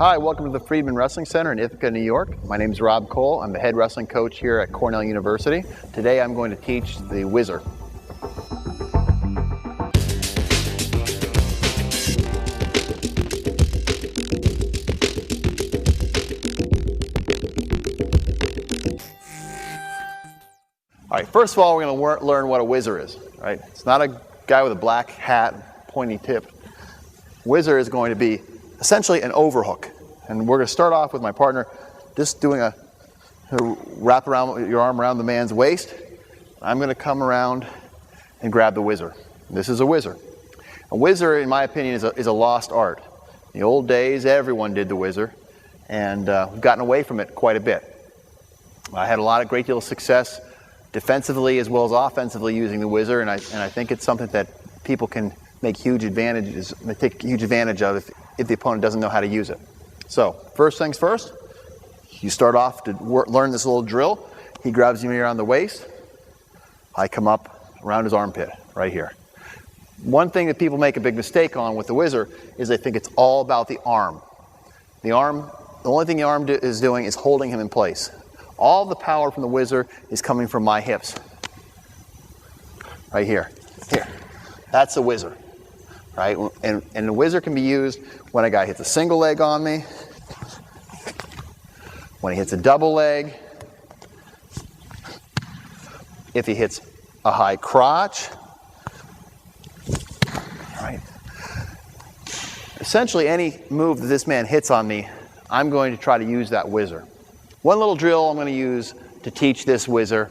Hi, welcome to the Friedman Wrestling Center in Ithaca, New York. My name is Rob Koll. I'm the head wrestling coach here at Cornell University. Today I'm going to teach the whizzer. All right, first of all, we're going to learn what a whizzer is. Right? It's not a guy with a black hat, pointy tip. Whizzer is going to be essentially an overhook. And we're going to start off with my partner just doing a wrap around your arm around the man's waist. I'm going to come around and grab the whizzer. This is a whizzer. A whizzer, in my opinion, is a lost art. In the old days, everyone did the whizzer, and we've gotten away from it quite a bit. I had a great deal of success defensively as well as offensively using the whizzer, and I think it's something that people can make huge advantages, take huge advantage of if the opponent doesn't know how to use it. So, first things first, you start off to learn this little drill. He grabs me around the waist. I come up around his armpit, right here. One thing that people make a big mistake on with the whizzer is they think it's all about the arm. The only thing the arm is doing is holding him in place. All the power from the whizzer is coming from my hips. Right here. Here. That's the whizzer. Right? And the whizzer can be used when a guy hits a single leg on me, when he hits a double leg, if he hits a high crotch. Right? Essentially, any move that this man hits on me, I'm going to try to use that whizzer. One little drill I'm going to use to teach this whizzer,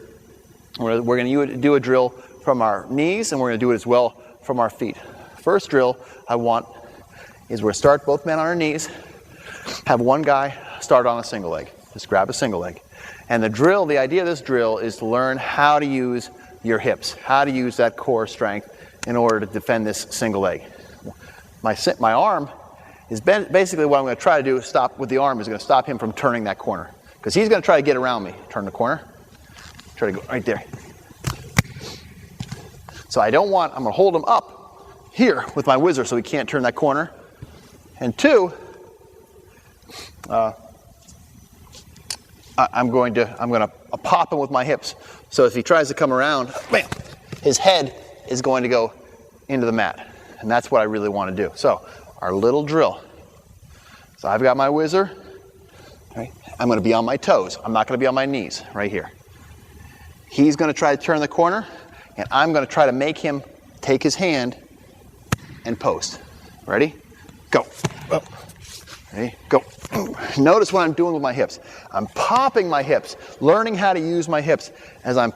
we're going to do a drill from our knees, and we're going to do it as well from our feet. First drill I want is we're going to start both men on our knees, have one guy start on a single leg. Just grab a single leg. And the idea of this drill is to learn how to use your hips, how to use that core strength in order to defend this single leg. My arm is basically what I'm going to try to do, stop with the arm, is going to stop him from turning that corner. Because he's going to try to get around me, turn the corner, try to go right there. So I'm going to hold him up here with my whizzer so he can't turn that corner. And two, I'm going to pop him with my hips. So if he tries to come around, bam, his head is going to go into the mat. And that's what I really want to do. So our little drill. So I've got my whizzer. Right? I'm going to be on my toes. I'm not going to be on my knees right here. He's going to try to turn the corner, and I'm going to try to make him take his hand and post. Ready? Go. Ready? Go. Notice what I'm doing with my hips. I'm popping my hips, learning how to use my hips as I'm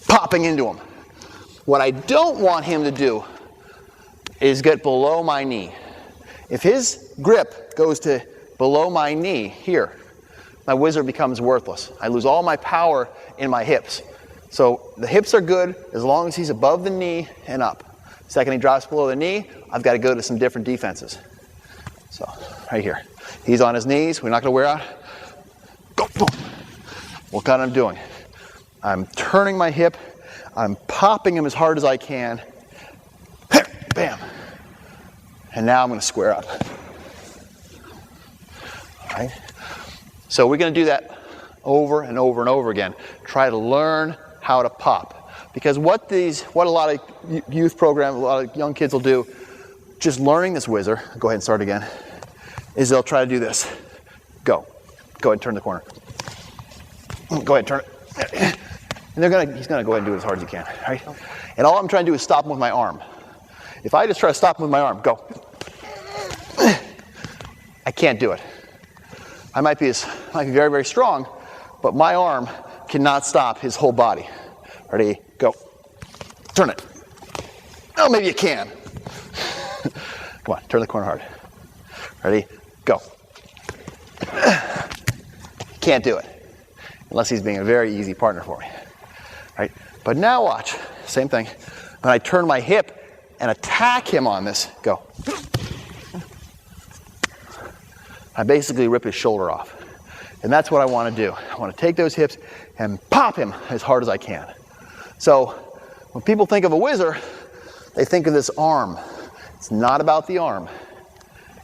popping into him. What I don't want him to do is get below my knee. If his grip goes to below my knee here, my whizzer becomes worthless. I lose all my power in my hips. So the hips are good as long as he's above the knee and up. Second he drops below the knee, I've got to go to some different defenses. So right here, he's on his knees. We're not going to wear out. Go, boom. What kind I'm doing? I'm turning my hip. I'm popping him as hard as I can. Bam. And now I'm going to square up. All right. So we're going to do that over and over and over again. Try to learn how to pop. Because what a lot of youth programs, a lot of young kids will do, just learning this whizzer, go ahead and start again, is they'll try to do this. Go. Go ahead and turn the corner. Go ahead and turn it. And he's going to go ahead and do it as hard as he can. Right? And all I'm trying to do is stop him with my arm. If I just try to stop him with my arm, go. I can't do it. I might be very, very strong, but my arm cannot stop his whole body. Ready? Go. Turn it. Oh, maybe you can. Come on, turn the corner hard. Ready? Go. Can't do it unless he's being a very easy partner for me. Right? But now watch. Same thing. When I turn my hip and attack him on this, go. I basically rip his shoulder off. And that's what I want to do. I want to take those hips and pop him as hard as I can. So when people think of a whizzer, they think of this arm. It's not about the arm.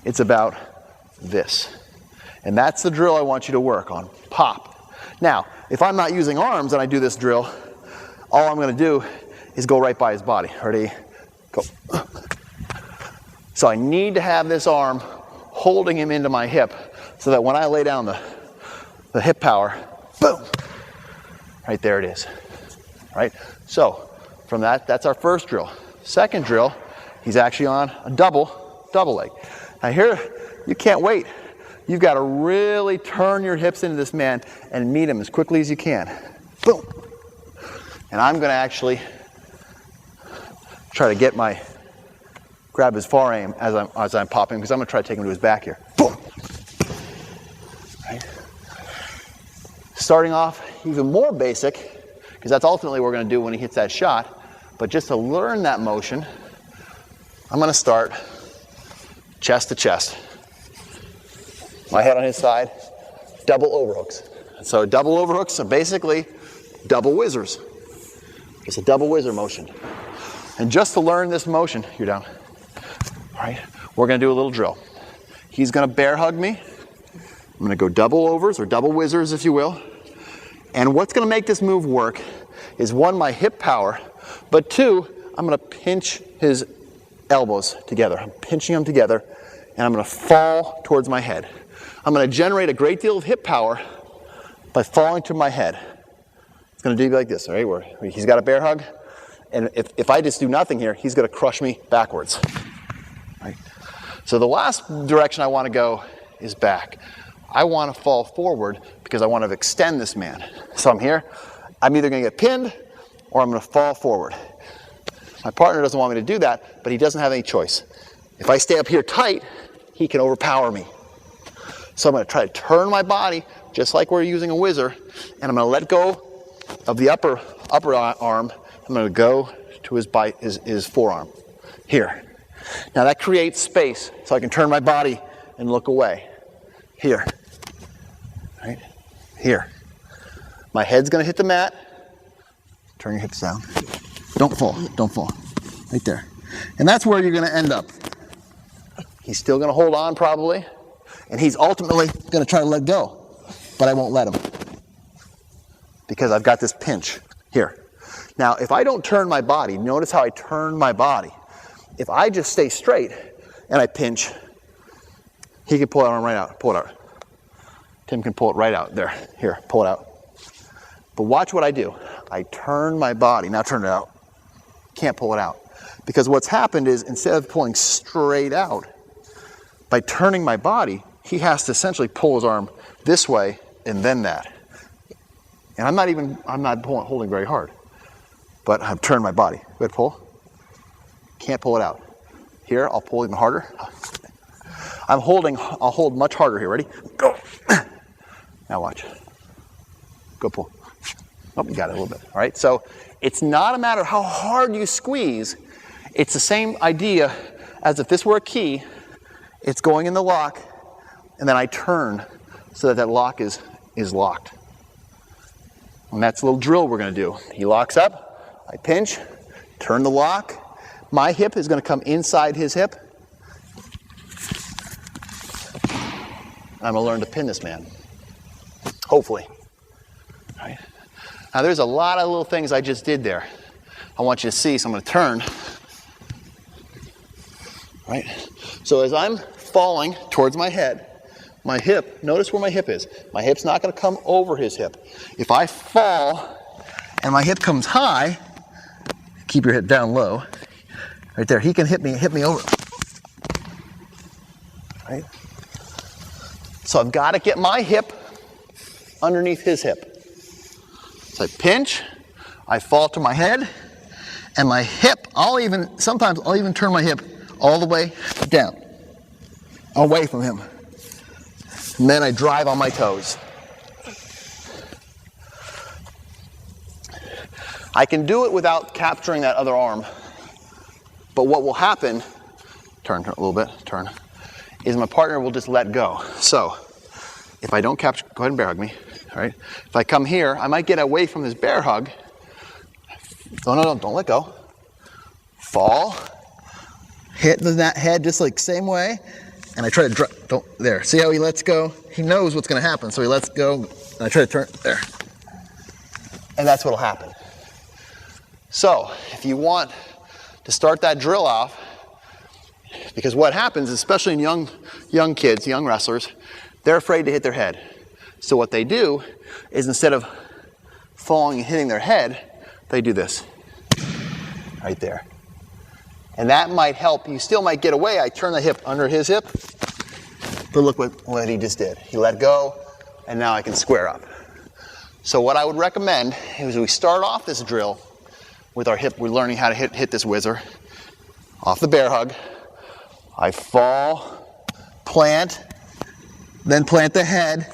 It's about this. And that's the drill I want you to work on. Pop. Now, if I'm not using arms and I do this drill, all I'm going to do is go right by his body. Ready? Go. So I need to have this arm holding him into my hip so that when I lay down the hip power, boom, right there it is. Right? So from that's our first drill. Second drill, he's actually on a double leg. Now here, you can't wait. You've got to really turn your hips into this man and meet him as quickly as you can. Boom. And I'm going to actually try to grab his forearm as I'm popping, because I'm going to try to take him to his back here. Boom. Right. Starting off even more basic, because that's ultimately what we're going to do when he hits that shot. But just to learn that motion, I'm going to start chest to chest. My head on his side, double overhooks. So double overhooks are basically double whizzers. It's a double whizzer motion. And just to learn this motion, you're down. All right, we're going to do a little drill. He's going to bear hug me. I'm going to go double overs or double whizzers, if you will. And what's going to make this move work is, one, my hip power, but two, I'm going to pinch his elbows together. I'm pinching them together, and I'm going to fall towards my head. I'm going to generate a great deal of hip power by falling to my head. It's going to do like this, all right? Where he's got a bear hug, and if I just do nothing here, he's going to crush me backwards. Right? So the last direction I want to go is back. I want to fall forward because I want to extend this man. So I'm here. I'm either going to get pinned or I'm going to fall forward. My partner doesn't want me to do that, but he doesn't have any choice. If I stay up here tight, he can overpower me. So I'm going to try to turn my body just like we're using a whizzer, and I'm going to let go of the upper arm. I'm going to go to his forearm here. Now that creates space so I can turn my body and look away. Here. Right? Here. My head's going to hit the mat. Turn your hips down. Don't fall. Don't fall. Right there. And that's where you're going to end up. He's still going to hold on probably. And he's ultimately going to try to let go. But I won't let him. Because I've got this pinch here. Now, if I don't turn my body, notice how I turn my body. If I just stay straight and I pinch, he can pull that arm right out. Pull it out. Tim can pull it right out. There. Here. Pull it out. But watch what I do. I turn my body. Now turn it out. Can't pull it out. Because what's happened is, instead of pulling straight out, by turning my body, he has to essentially pull his arm this way and then that. And I'm not holding very hard. But I've turned my body. Good pull. Can't pull it out. Here, I'll pull even harder. I'll hold much harder here. Ready? Go. Now watch. Go pull. Oh, you got it a little bit. All right. So it's not a matter of how hard you squeeze. It's the same idea as if this were a key. It's going in the lock, and then I turn so that lock is locked. And that's a little drill we're going to do. He locks up. I pinch. Turn the lock. My hip is going to come inside his hip. I'm going to learn to pin this man. Hopefully. All right. Now there's a lot of little things I just did there. I want you to see, so I'm going to turn. Right? So as I'm falling towards my head, my hip, notice where my hip is. My hip's not going to come over his hip. If I fall and my hip comes high, keep your hip down low. Right there, he can hit me over. Right? So I've got to get my hip underneath his hip. So I pinch, I fall to my head, and my hip, sometimes I'll even turn my hip all the way down, away from him. And then I drive on my toes. I can do it without capturing that other arm. But what will happen, turn a little bit, turn, is my partner will just let go. So if I don't capture, go ahead and bear hug me. All right. If I come here, I might get away from this bear hug. No, don't let go. Fall. Hit the head just like same way. and I try to there. See how he lets go? He knows what's going to happen, so he lets go, and I try to turn there. And that's what'll happen. So, if you want to start that drill off, because what happens, especially in young kids, young wrestlers, they're afraid to hit their head. So what they do is instead of falling and hitting their head, they do this, right there. And that might help. You still might get away. I turn the hip under his hip, but look what he just did. He let go, and now I can square up. So what I would recommend is we start off this drill with our hip. We're learning how to hit this whizzer off the bear hug. I fall, plant, then plant the head,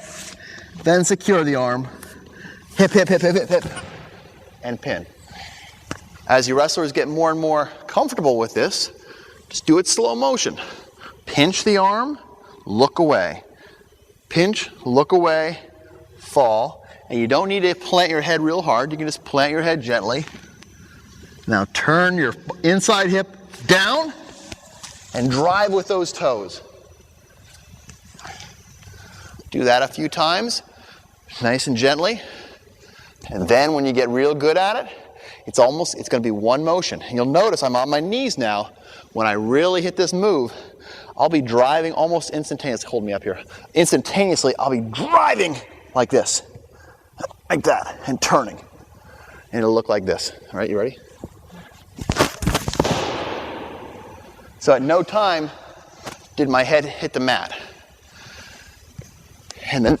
then secure the arm, hip, hip, hip, hip, hip, hip, and pin. As your wrestlers get more and more comfortable with this, just do it slow motion. Pinch the arm, look away. Pinch, look away, fall. And you don't need to plant your head real hard. You can just plant your head gently. Now turn your inside hip down and drive with those toes. Do that a few times, nice and gently. And then when you get real good at it, it's going to be one motion. And you'll notice I'm on my knees now. When I really hit this move, I'll be driving almost instantaneously. Hold me up here. Instantaneously, I'll be driving like this, like that, and turning. And it'll look like this. All right, you ready? So at no time did my head hit the mat. And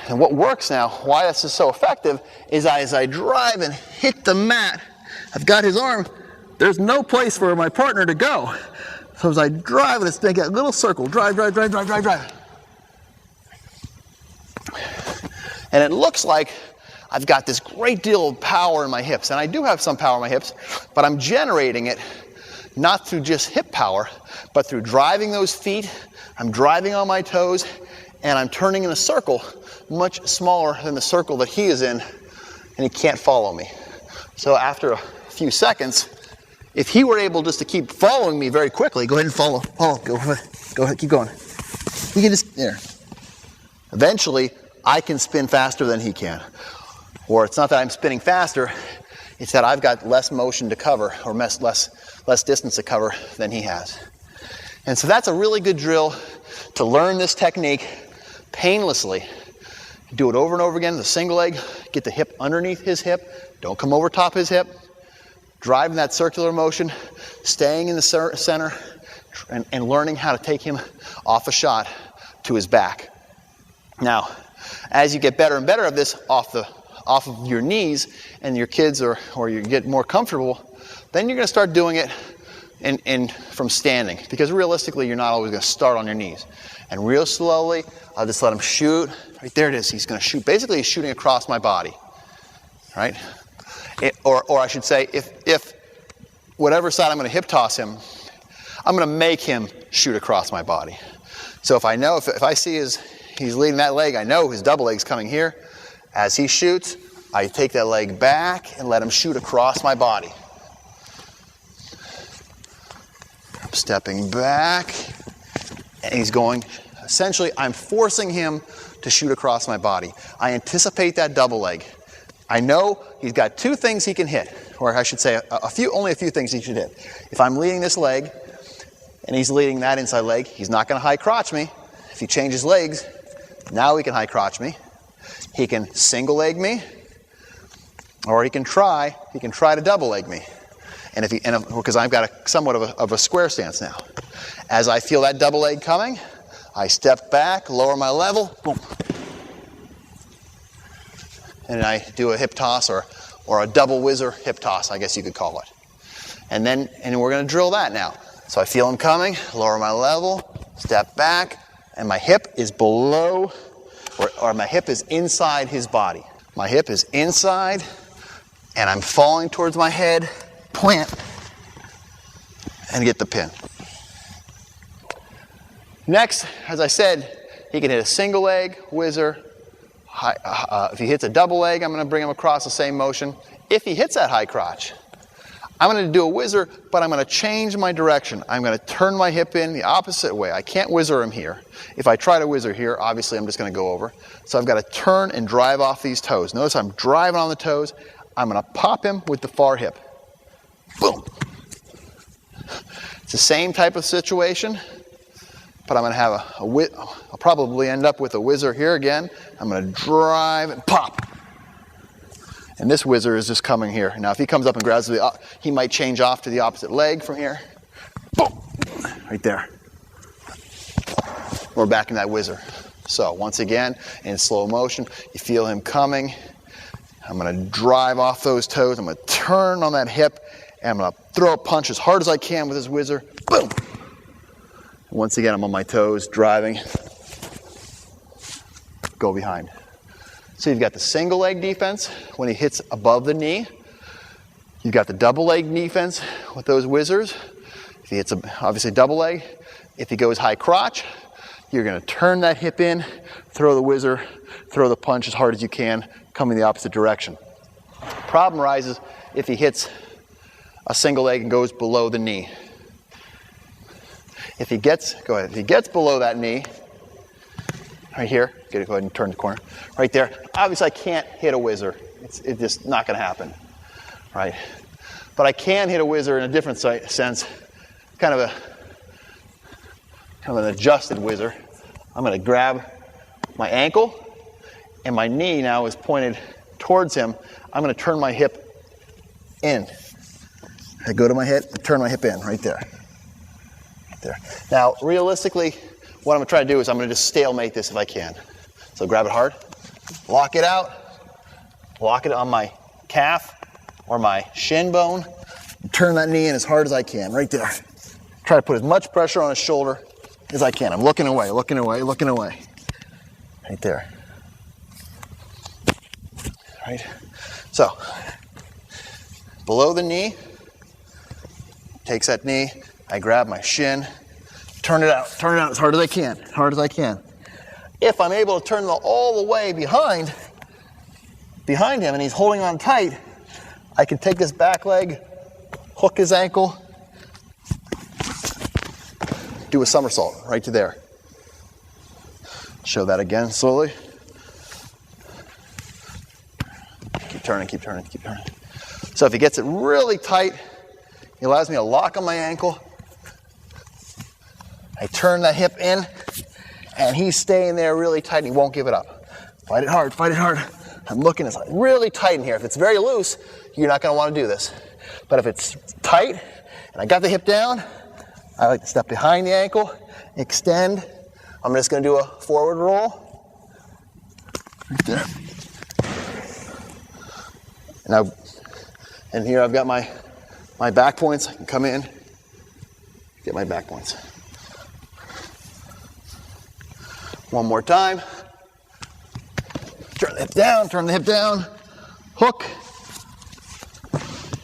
what works now, why this is so effective, is as I drive and hit the mat, I've got his arm, there's no place for my partner to go. So as I drive, let's make a little circle, drive, drive, drive, drive, drive, drive. And it looks like I've got this great deal of power in my hips, and I do have some power in my hips, but I'm generating it not through just hip power, but through driving those feet. I'm driving on my toes, and I'm turning in a circle much smaller than the circle that he is in, and he can't follow me. So after a few seconds, if he were able just to keep following me very quickly, go ahead and follow, go ahead, keep going. He can just, there. Eventually, I can spin faster than he can. Or it's not that I'm spinning faster, it's that I've got less motion to cover, or less distance to cover than he has. And so that's a really good drill to learn this technique painlessly. Do it over and over again, the single leg, get the hip underneath his hip, don't come over top his hip, driving that circular motion, staying in the center, and learning how to take him off a shot to his back. Now, as you get better and better at this off of your knees, and your kids or you get more comfortable, then you're going to start doing it from standing, because realistically you're not always going to start on your knees. And real slowly, I'll just let him shoot. Right there it is. He's going to shoot. Basically, he's shooting across my body. Right? Or I should say, if whatever side I'm going to hip toss him, I'm going to make him shoot across my body. So if I know, if I see he's leading that leg, I know his double leg's coming here. As he shoots, I take that leg back and let him shoot across my body. I'm stepping back, and he's going, essentially, I'm forcing him to shoot across my body. I anticipate that double leg. I know he's got two things he can hit, or I should say only a few things he should hit. If I'm leading this leg, and he's leading that inside leg, he's not going to high crotch me. If he changes legs, now he can high crotch me. He can single leg me, or he can try to double leg me. And because I've got somewhat of a square stance now. As I feel that double leg coming, I step back, lower my level, boom. And I do a hip toss or a double whizzer hip toss, I guess you could call it. And we're going to drill that now. So I feel him coming, lower my level, step back, and my hip is below, or my hip is inside his body. My hip is inside, and I'm falling towards my head, plant, and get the pin. Next, as I said, he can hit a single leg, whizzer. If he hits a double leg, I'm going to bring him across the same motion. If he hits that high crotch, I'm going to do a whizzer, but I'm going to change my direction. I'm going to turn my hip in the opposite way. I can't whizzer him here. If I try to whizzer here, obviously I'm just going to go over. So I've got to turn and drive off these toes. Notice I'm driving on the toes. I'm going to pop him with the far hip. Boom. It's the same type of situation, but I'm going to have I'll probably end up with a whizzer here again. I'm going to drive and pop. And this whizzer is just coming here. Now if he comes up and grabs he might change off to the opposite leg from here. Boom! Right there. We're back in that whizzer. So once again, in slow motion, you feel him coming. I'm going to drive off those toes. I'm going to turn on that hip, and I'm going to throw a punch as hard as I can with this whizzer. Boom! Once again, I'm on my toes, driving. Go behind. So you've got the single leg defense when he hits above the knee. You've got the double leg defense with those whizzers. If he hits obviously double leg, if he goes high crotch, you're going to turn that hip in, throw the whizzer, throw the punch as hard as you can, coming the opposite direction. Problem arises if he hits a single leg and goes below the knee. If he gets below that knee, right here, go ahead and turn the corner. Right there, obviously I can't hit a whizzer. It's just not going to happen, right? But I can hit a whizzer in a different sense, kind of an adjusted whizzer. I'm going to grab my ankle, and my knee now is pointed towards him. I'm going to turn my hip in. I go to my hip and turn my hip in, right there. Right there. Now, realistically, what I'm going to try to do is I'm going to just stalemate this if I can. So grab it hard, lock it out, lock it on my calf or my shin bone, and turn that knee in as hard as I can, right there. Try to put as much pressure on his shoulder as I can. I'm looking away, looking away, looking away. Right there. Right? So, below the knee, takes that knee, I grab my shin, turn it out as hard as I can, as hard as I can. If I'm able to turn all the way behind him and he's holding on tight, I can take this back leg, hook his ankle, do a somersault right to there. Show that again slowly. Keep turning, keep turning, keep turning. So if he gets it really tight, he allows me to lock on my ankle. I turn that hip in, and he's staying there really tight, and he won't give it up. Fight it hard, fight it hard. I'm looking, it's really tight in here. If it's very loose, you're not going to want to do this. But if it's tight, and I got the hip down, I like to step behind the ankle, extend. I'm just going to do a forward roll. Right there. And here I've got my back points. I can come in, get my back points. One more time. Turn the hip down, turn the hip down. Hook.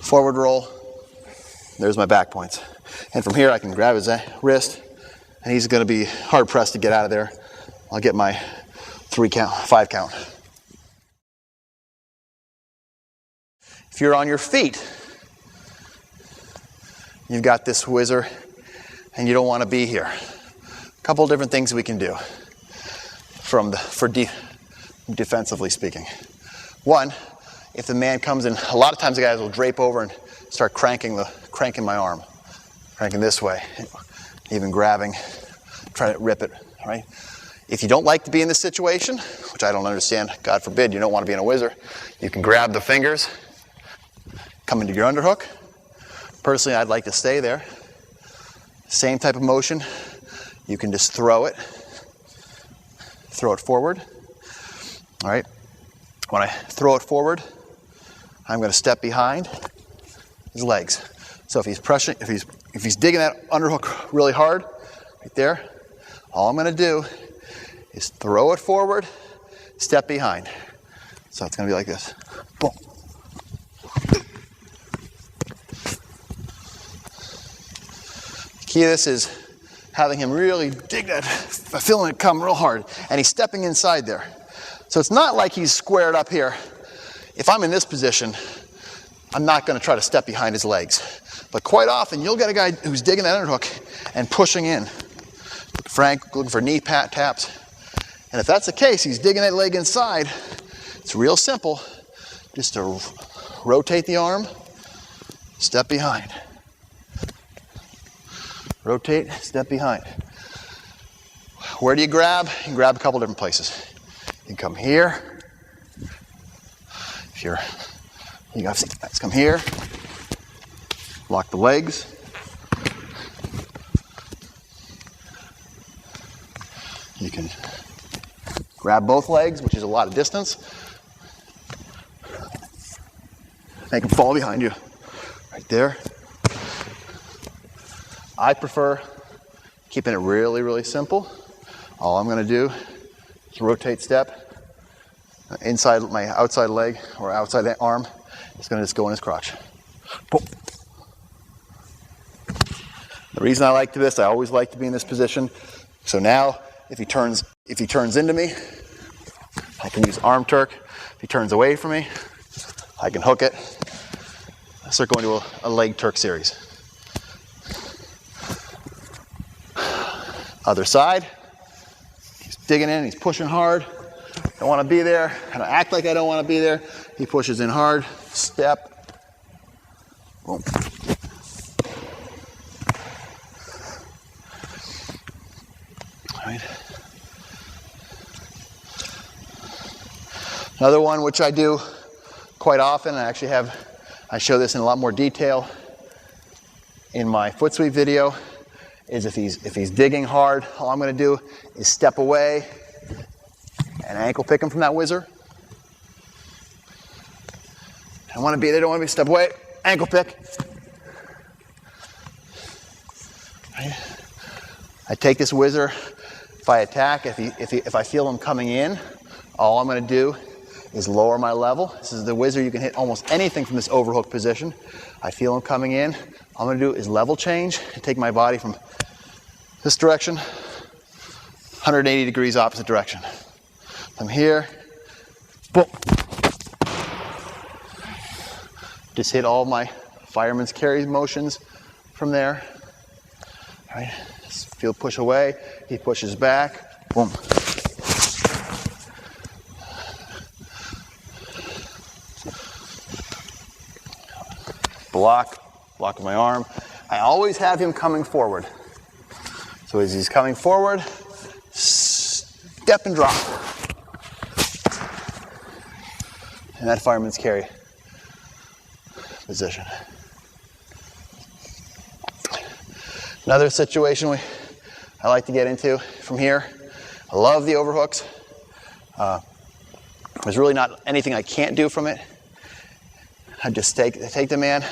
Forward roll. There's my back points. And from here I can grab his wrist, and he's going to be hard pressed to get out of there. I'll get my 5 count. If you're on your feet, you've got this whizzer, and you don't want to be here. A couple different things we can do defensively speaking. One, if the man comes in, a lot of times the guys will drape over and start cranking my arm, cranking this way, even grabbing, trying to rip it, right? If you don't like to be in this situation, which I don't understand, God forbid, you don't want to be in a whizzer, you can grab the fingers, come into your underhook. Personally, I'd like to stay there. Same type of motion. You can just throw it forward. All right. When I throw it forward, I'm going to step behind his legs. So if he's pressing, if he's digging that underhook really hard, right there, all I'm going to do is throw it forward, step behind. So it's going to be like this. Boom. The key to this is having him really dig that, feeling it come real hard, and he's stepping inside there. So it's not like he's squared up here. If I'm in this position, I'm not going to try to step behind his legs. But quite often, you'll get a guy who's digging that underhook and pushing in. Frank looking for knee taps. And if that's the case, he's digging that leg inside. It's real simple. Just to rotate the arm, step behind. Rotate, step behind. Where do you grab? You can grab a couple different places. You can come here. If let's come here. Lock the legs. You can grab both legs, which is a lot of distance. Make them fall behind you. Right there. I prefer keeping it really, really simple. All I'm going to do is rotate step. Inside my outside leg or outside arm is going to just go in his crotch. Boom. The reason I like this, I always like to be in this position. So now, if he turns into me, I can use arm Turk. If he turns away from me, I can hook it. I start going to a leg Turk series. Other side. He's digging in, he's pushing hard. Don't want to be there. I don't act like I don't want to be there. He pushes in hard. Step. Boom. All right. Another one which I do quite often, I show this in a lot more detail in my foot sweep video, is if he's digging hard, all I'm going to do is step away and ankle pick him from that whizzer. I want to be there, don't want me to step away, ankle pick. Right. I take this whizzer. If I attack, if I feel him coming in, all I'm going to do is lower my level. This is the whizzer. You can hit almost anything from this overhook position. I feel him coming in. All I'm going to do is level change and take my body from this direction, 180 degrees opposite direction. I'm here, boom. Just hit all my fireman's carry motions from there. All right, just feel push away. He pushes back, boom. Block with my arm. I always have him coming forward. So as he's coming forward, step and drop. In that fireman's carry position. Another situation I like to get into from here. I love the overhooks. There's really not anything I can't do from it. I just take the man,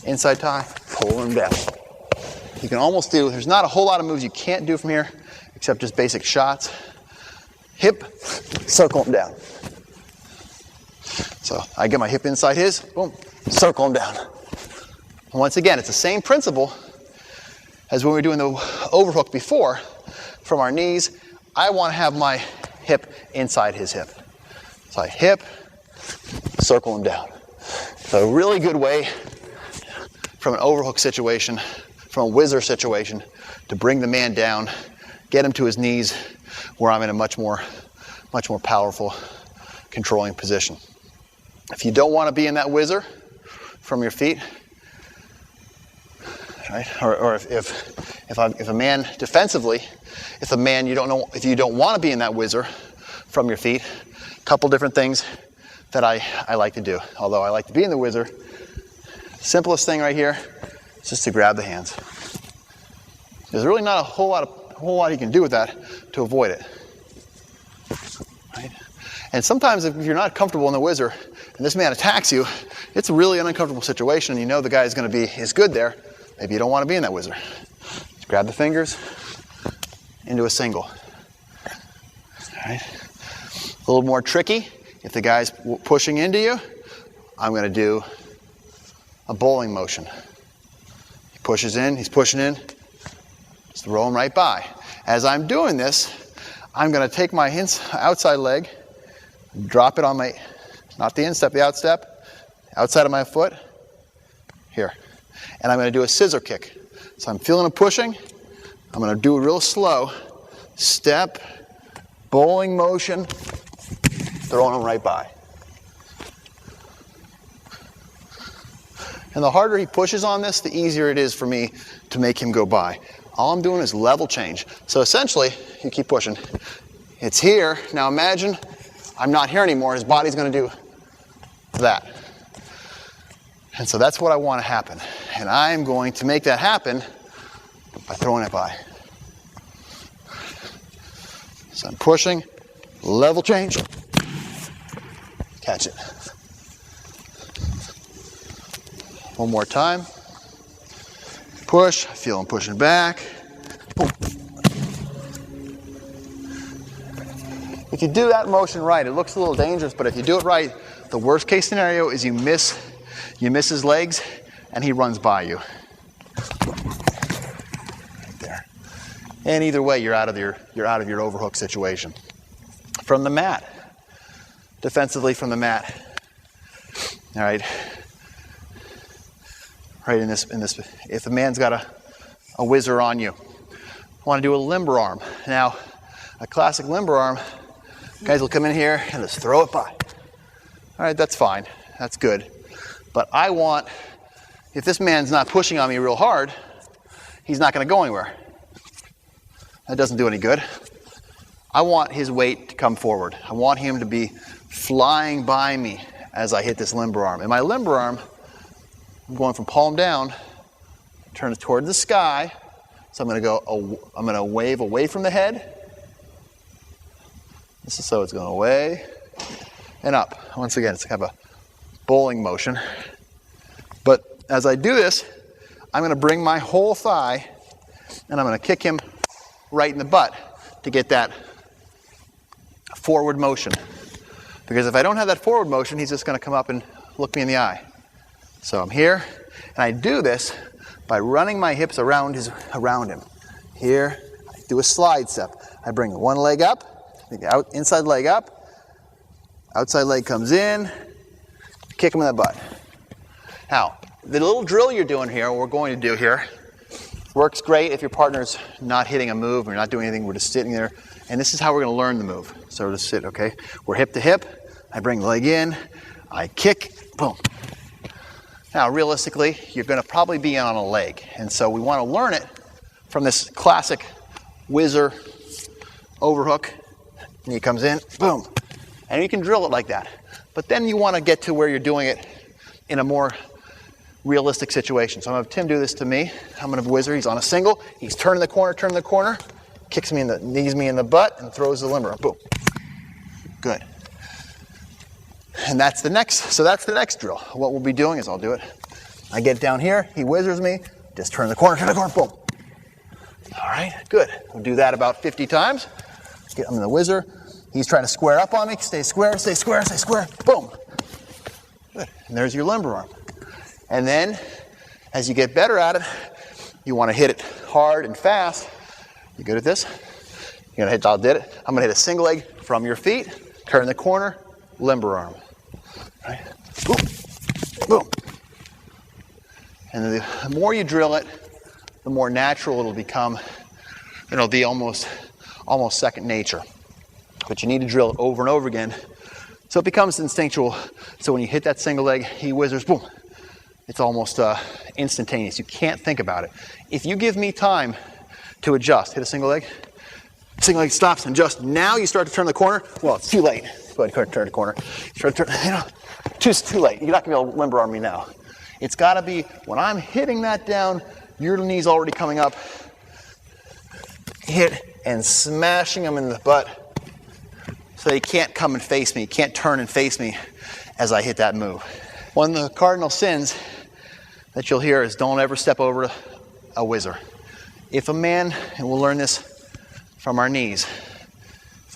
inside tie, pull him down. You can almost do, there's not a whole lot of moves you can't do from here, except just basic shots. Hip, circle him down. So I get my hip inside his, boom, circle him down. And once again, it's the same principle as when we were doing the overhook before. From our knees, I want to have my hip inside his hip. So I hip, circle him down. So a really good way from an overhook situation, from a whizzer situation, to bring the man down, get him to his knees, where I'm in a much more powerful controlling position. If you don't want to be in that whizzer from your feet, right? Or if a man defensively, if you don't want to be in that whizzer from your feet, a couple different things that I like to do. Although I like to be in the whizzer, simplest thing right here is just to grab the hands. There's really not a whole lot you can do with that to avoid it. Right? And sometimes if you're not comfortable in the whizzer and this man attacks you, it's a really uncomfortable situation. You know the guy is good there. Maybe you don't want to be in that whizzer. Just grab the fingers into a single. All right. A little more tricky. If the guy's pushing into you, I'm going to do a bowling motion. He pushes in, he's pushing in, just roll him right by. As I'm doing this, I'm going to take my outside leg, drop it on my, not the instep, the outstep, outside of my foot, here. And I'm going to do a scissor kick. So I'm feeling him pushing. I'm going to do it real slow. Step, bowling motion, throwing him right by. And the harder he pushes on this, the easier it is for me to make him go by. All I'm doing is level change. So essentially, you keep pushing. It's here. Now imagine I'm not here anymore. His body's going to do that. And so that's what I want to happen. And I'm going to make that happen by throwing it by. So I'm pushing, level change, catch it. One more time. Push, I feel him pushing back. Boom. If you do that motion right, it looks a little dangerous, but if you do it right, the worst case scenario is you miss his legs and he runs by you. Right there. And either way, you're out of your overhook situation. From the mat. Defensively from the mat. All right. Right in this, if the man's got a whizzer on you, I want to do a limber arm. Now, a classic limber arm, guys will come in here and just throw it by. All right, that's fine, that's good. But I want, if this man's not pushing on me real hard, he's not going to go anywhere. That doesn't do any good. I want his weight to come forward. I want him to be flying by me as I hit this limber arm. And my limber arm, I'm going from palm down, turn it toward the sky. So I'm going to wave away from the head. This is so it's going away and up. Once again, it's kind of a bowling motion. But as I do this, I'm going to bring my whole thigh and I'm going to kick him right in the butt to get that forward motion. Because if I don't have that forward motion, he's just going to come up and look me in the eye. So I'm here, and I do this by running my hips around him. Here, I do a slide step. I bring one leg up, inside leg up, outside leg comes in, kick him in the butt. Now, the little drill you're doing here, what we're going to do here, works great if your partner's not hitting a move, or not doing anything, we're just sitting there, and this is how we're going to learn the move. So we'll just sit, okay? We're hip to hip, I bring the leg in, I kick, boom. Now, realistically, you're going to probably be on a leg, and so we want to learn it from this classic whizzer overhook, and he comes in, boom, and you can drill it like that. But then you want to get to where you're doing it in a more realistic situation. So I'm going to have Tim do this to me. I'm going to whizzer. He's on a single. He's turning the corner, kicks me knees me in the butt, and throws the limber. Boom. Good. And that's the next drill. What we'll be doing is I'll do it. I get down here, he whizzers me, just turn the corner, boom. All right, good. We'll do that about 50 times. Get him in the whizzer. He's trying to square up on me. Stay square, boom. Good. And there's your limber arm. And then, as you get better at it, you want to hit it hard and fast. You good at this? You're gonna hit, I did it. I'm gonna hit a single leg from your feet, turn the corner, limber arm. Right? Boom, boom. And the more you drill it, the more natural it'll become. It'll be almost second nature. But you need to drill it over and over again so it becomes instinctual. So when you hit that single leg, he whizzers, boom. It's almost instantaneous. You can't think about it. If you give me time to adjust, hit a single leg stops and adjust. Now you start to turn the corner. Well, it's too late. Go ahead and turn the corner. Too late. You're not going to be able to limber arm me now. It's got to be when I'm hitting that down, your knee's already coming up. Hit and smashing them in the butt so they can't come and face me, can't turn and face me as I hit that move. One of the cardinal sins that you'll hear is don't ever step over a whizzer. If a man, and we'll learn this from our knees,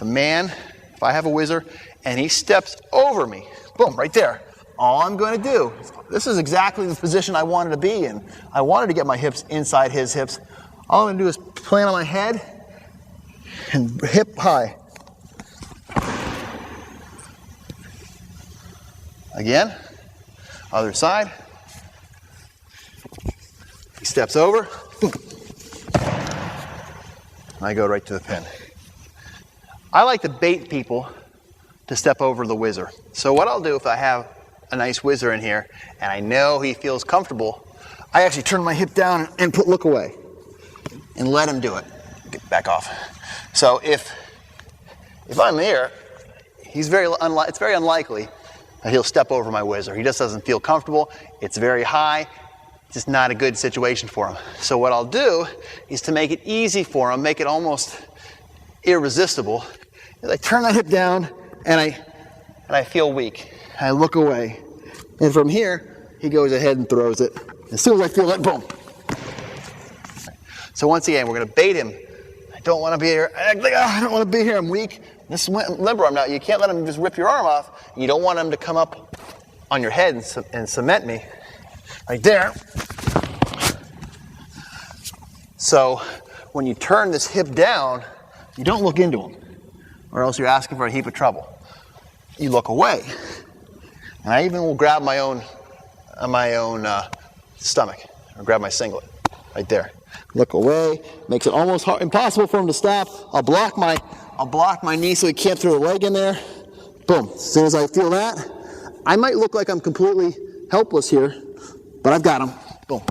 if I have a whizzer and he steps over me, boom, right there, all I'm going to do, this is exactly the position I wanted to be in. I wanted to get my hips inside his hips. All I'm going to do is plant on my head and hip high. Again, Other side. He steps over. Boom. I go right to the pin. I like to bait people to step over the whizzer. So what I'll do if I have a nice whizzer in here and I know he feels comfortable, I actually turn my hip down and look away and let him do it. Get back off. So if I'm here, it's very unlikely that he'll step over my whizzer. He just doesn't feel comfortable. It's very high. It's just not a good situation for him. So what I'll do is to make it easy for him, make it almost irresistible, is I turn my hip down and I feel weak. I look away. And from here, he goes ahead and throws it. As soon as I feel that, boom. So once again, we're going to bait him. I don't want to be here. I don't want to be here. I'm weak. This limber arm now. You can't let him just rip your arm off. You don't want him to come up on your head and cement me. Right there. So when you turn this hip down, you don't look into him, or else you're asking for a heap of trouble. You look away. And I even will grab my own stomach, or grab my singlet, right there. Look away, makes it almost impossible for him to stop. I'll block my knee so he can't throw a leg in there. Boom, as soon as I feel that, I might look like I'm completely helpless here, but I've got him. Boom.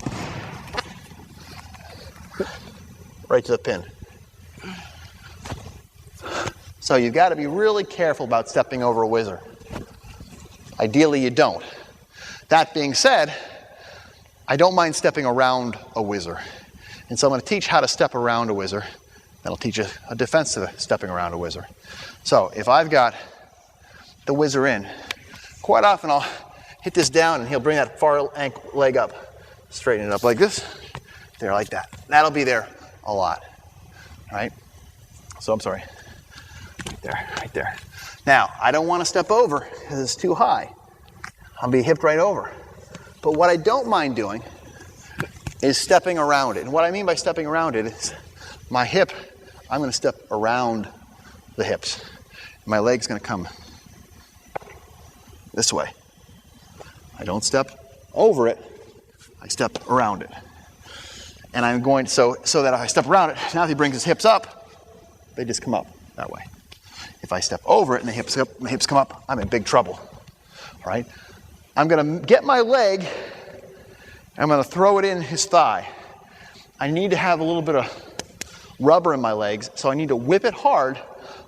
Right to the pin. So you've got to be really careful about stepping over a whizzer. Ideally you don't. That being said, I don't mind stepping around a whizzer. And so I'm going to teach how to step around a whizzer. That'll teach you a defense to stepping around a whizzer. So if I've got the whizzer in, quite often I'll hit this down and he'll bring that far leg up. Straighten it up like this. There, like that. That'll be there a lot. Right? So I'm sorry. Right there, right there. Now, I don't want to step over because it's too high. I'll be hipped right over. But what I don't mind doing is stepping around it. And what I mean by stepping around it is my hip, I'm going to step around the hips. My leg's going to come this way. I don't step over it, I step around it. And I'm going, so that if I step around it, now if he brings his hips up, they just come up that way. If I step over it and my hips come up, I'm in big trouble. All right? I'm going to get my leg, and I'm going to throw it in his thigh. I need to have a little bit of rubber in my legs, so I need to whip it hard.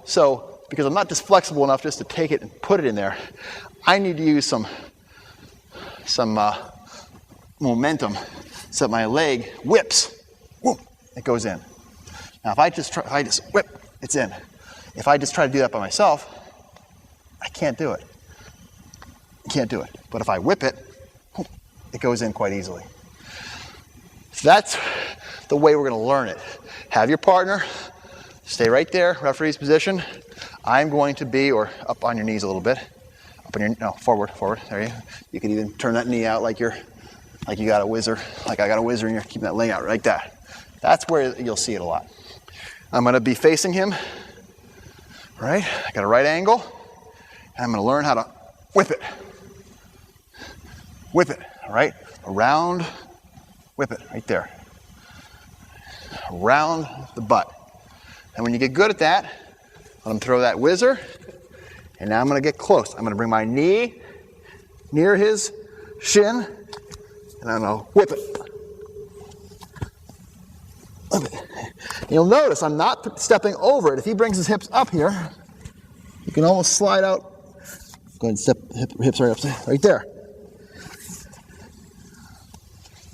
So, because I'm not just flexible enough just to take it and put it in there, I need to use some momentum so that my leg whips. Whoop, it goes in. Now, if I just whip, it's in. If I just try to do that by myself, I can't do it. Can't do it. But if I whip it, it goes in quite easily. So that's the way we're going to learn it. Have your partner stay right there, referee's position. I'm going to be, or up on your knees a little bit. Forward. There you can even turn that knee out like you got a whizzer, like I got a whizzer, and you're keeping that leg out like that. That's where you'll see it a lot. I'm going to be facing him. Right? I got a right angle, and I'm going to learn how to whip it. Whip it, all right? Around, whip it, right there. Around the butt. And when you get good at that, I'm going to throw that whizzer, and now I'm going to get close. I'm going to bring my knee near his shin, and I'm going to whip it. Whip it. You'll notice I'm not stepping over it. If he brings his hips up here, you can almost slide out. Go ahead and step hips right there.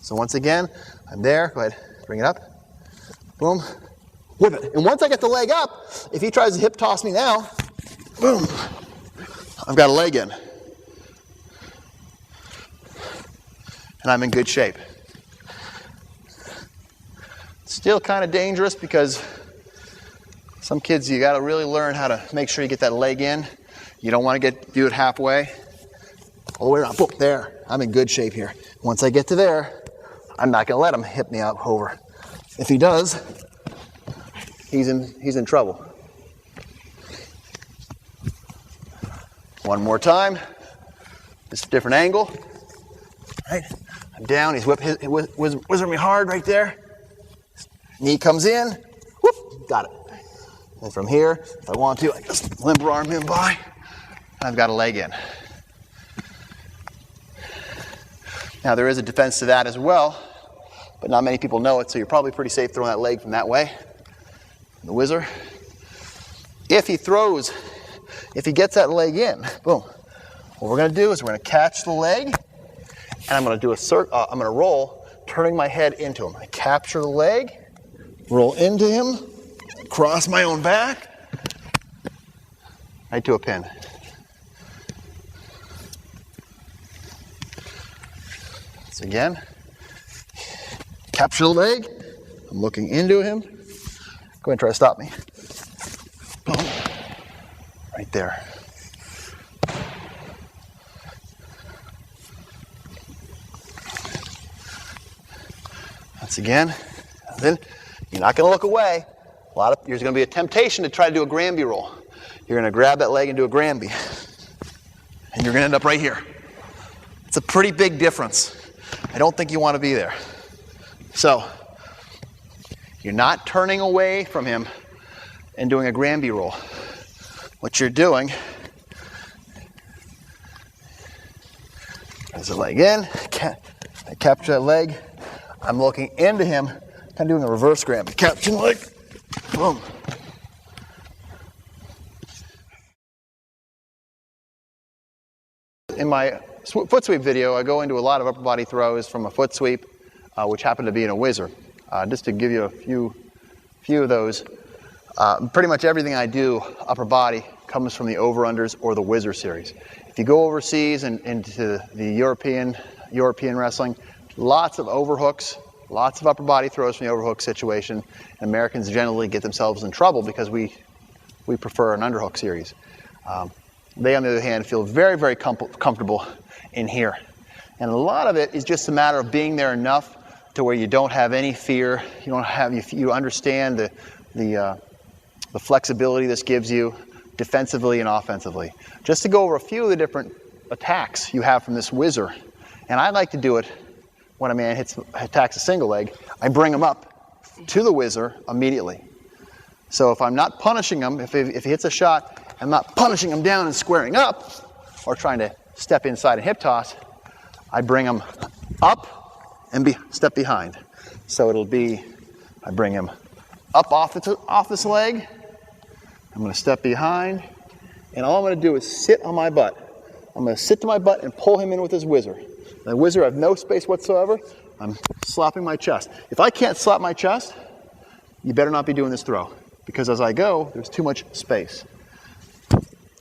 So once again, I'm there. Go ahead, bring it up. Boom, whip it. And once I get the leg up, if he tries to hip toss me now, boom, I've got a leg in. And I'm in good shape. Still kind of dangerous because some kids, you got to really learn how to make sure you get that leg in. You don't want to do it halfway. All the way around. Boom, there. I'm in good shape here. Once I get to there, I'm not going to let him hit me up over. If he does, he's in trouble. One more time. Just a different angle. Right? I'm down, he's whizzing me hard right there. Knee comes in, whoop, got it. And from here, if I want to, I just limber arm him by, and I've got a leg in. Now there is a defense to that as well, but not many people know it, so you're probably pretty safe throwing that leg from that way. The whizzer. If he gets that leg in, boom. What we're gonna do is we're gonna catch the leg, and I'm gonna do I'm gonna roll, turning my head into him. I capture the leg, roll into him, cross my own back, right to a pin. So again, capture the leg, I'm looking into him. Go ahead and try to stop me. Boom. Right there. Once again, and then you're not going to look away. There's going to be a temptation to try to do a Granby roll. You're going to grab that leg and do a Granby, and you're going to end up right here. It's a pretty big difference. I don't think you want to be there. So you're not turning away from him and doing a Granby roll. What you're doing is the leg in, I capture that leg, I'm looking into him, kind of doing a reverse Granby. Capture the leg, boom. In my foot sweep video, I go into a lot of upper body throws from a foot sweep, which happened to be in a whizzer. Just to give you a few of those, pretty much everything I do upper body comes from the over-unders or the whizzer series. If you go overseas and into the European wrestling, lots of overhooks, lots of upper body throws from the overhook situation. And Americans generally get themselves in trouble because we prefer an underhook series. They, on the other hand, feel very, very comfortable in here. And a lot of it is just a matter of being there enough to where you don't have any fear. You understand the flexibility this gives you defensively and offensively. Just to go over a few of the different attacks you have from this whizzer. And I like to do it when a man attacks a single leg. I bring him up to the whizzer immediately. So if I'm not punishing him, if he hits a shot, I'm not punishing him down and squaring up or trying to step inside and hip toss. I bring him up and step behind. So it'll be, I bring him up off this leg. I'm going to step behind, and all I'm going to do is sit on my butt. I'm going to sit to my butt and pull him in with his whizzer. The whizzer, I have no space whatsoever. I'm slapping my chest. If I can't slap my chest, you better not be doing this throw, because as I go, there's too much space.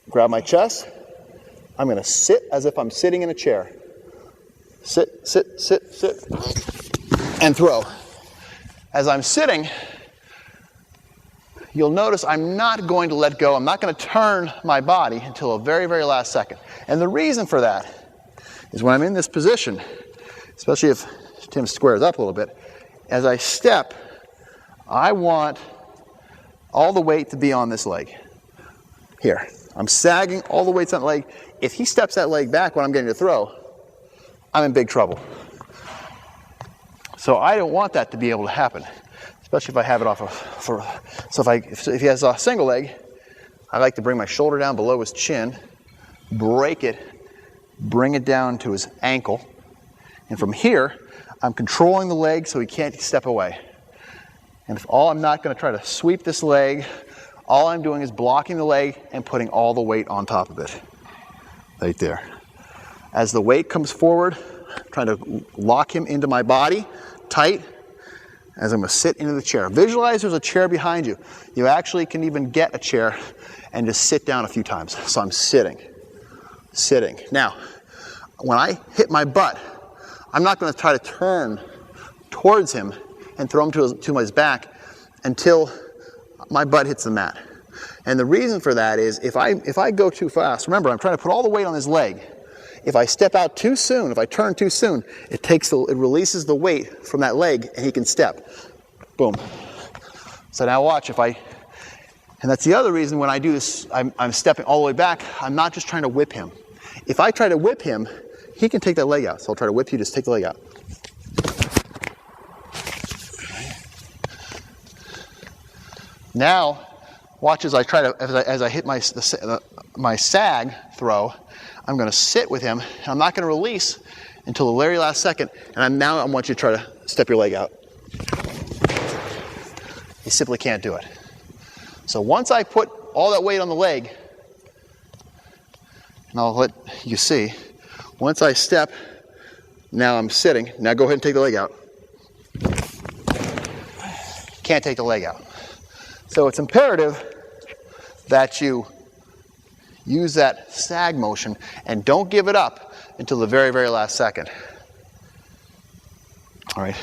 Grab my chest. I'm going to sit as if I'm sitting in a chair. Sit, sit, sit, sit, and throw. As I'm sitting, you'll notice I'm not going to let go. I'm not going to turn my body until the very, very last second. And the reason for that is when I'm in this position, especially if Tim squares up a little bit, as I step, I want all the weight to be on this leg. Here. I'm sagging, all the weight's on the leg. If he steps that leg back when I'm getting to throw, I'm in big trouble. So I don't want that to be able to happen, especially if I have it off if he has a single leg, I like to bring my shoulder down below his chin, break it, bring it down to his ankle, and from here, I'm controlling the leg so he can't step away. And I'm not going to try to sweep this leg. All I'm doing is blocking the leg and putting all the weight on top of it. Right there. As the weight comes forward, I'm trying to lock him into my body, tight, as I'm going to sit into the chair. Visualize there's a chair behind you. You actually can even get a chair and just sit down a few times. So I'm sitting. Now, when I hit my butt, I'm not going to try to turn towards him and throw him to his back until my butt hits the mat. And the reason for that is if I go too fast, remember I'm trying to put all the weight on his leg. If I step out too soon, if I turn too soon, it releases the weight from that leg and he can step. Boom. So now watch and that's the other reason when I do this, I'm stepping all the way back, I'm not just trying to whip him. If I try to whip him, he can take that leg out. So I'll try to whip you, just take the leg out. Now, watch as I try to, as I hit my sag throw, I'm going to sit with him, and I'm not going to release until the very last second, and I want you to try to step your leg out. You simply can't do it. So once I put all that weight on the leg, and I'll let you see, once I step, now I'm sitting, now go ahead and take the leg out. Can't take the leg out. So it's imperative that you use that sag motion and don't give it up until the very, very last second. All right.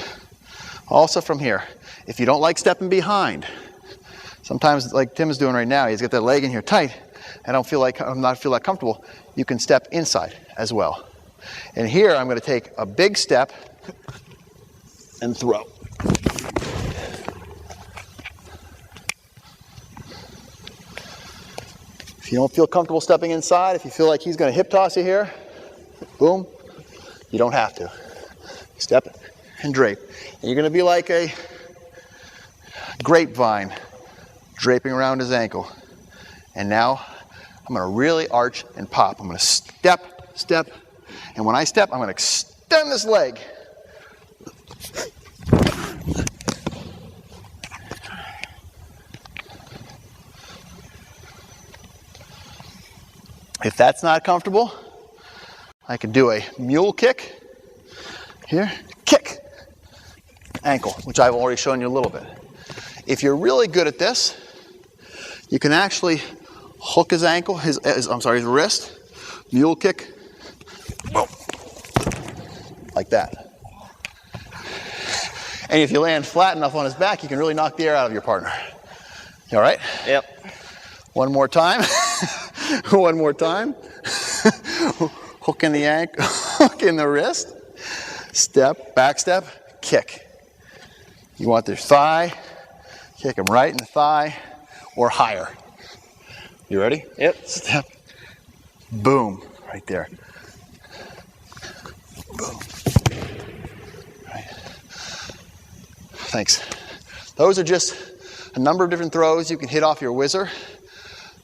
Also from here, if you don't like stepping behind, sometimes like Tim is doing right now, he's got that leg in here tight, I don't feel that comfortable, you can step inside as well. And here I'm going to take a big step and throw. If you don't feel comfortable stepping inside, if you feel like he's going to hip toss you here, boom, you don't have to. Step and drape. And you're going to be like a grapevine draping around his ankle. And now I'm going to really arch and pop. I'm going to step, step, and when I step, I'm going to extend this leg. If that's not comfortable, I can do a mule kick. Here, kick, ankle, which I've already shown you a little bit. If you're really good at this, you can actually hook his ankle, his wrist, mule kick, boom, like that. And if you land flat enough on his back, you can really knock the air out of your partner. You all right? Yep. One more time. One more time. Hook in the ankle, hook in the wrist. Step, back step, kick. You want their thigh, kick them right in the thigh or higher. You ready? Yep. Step, boom, right there. Boom. Right. Thanks. Those are just a number of different throws you can hit off your whizzer.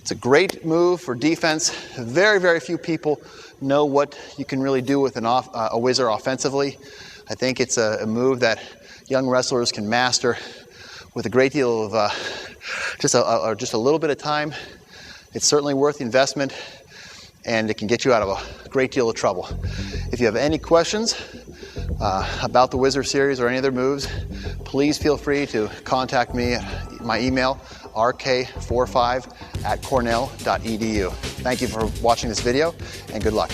It's a great move for defense. Very, very few people know what you can really do with a whizzer offensively. I think it's a move that young wrestlers can master with a great deal of just a little bit of time. It's certainly worth the investment, and it can get you out of a great deal of trouble. If you have any questions about the Whizzer series or any other moves, please feel free to contact me at my email, rk45@cornell.edu. Thank you for watching this video, and good luck.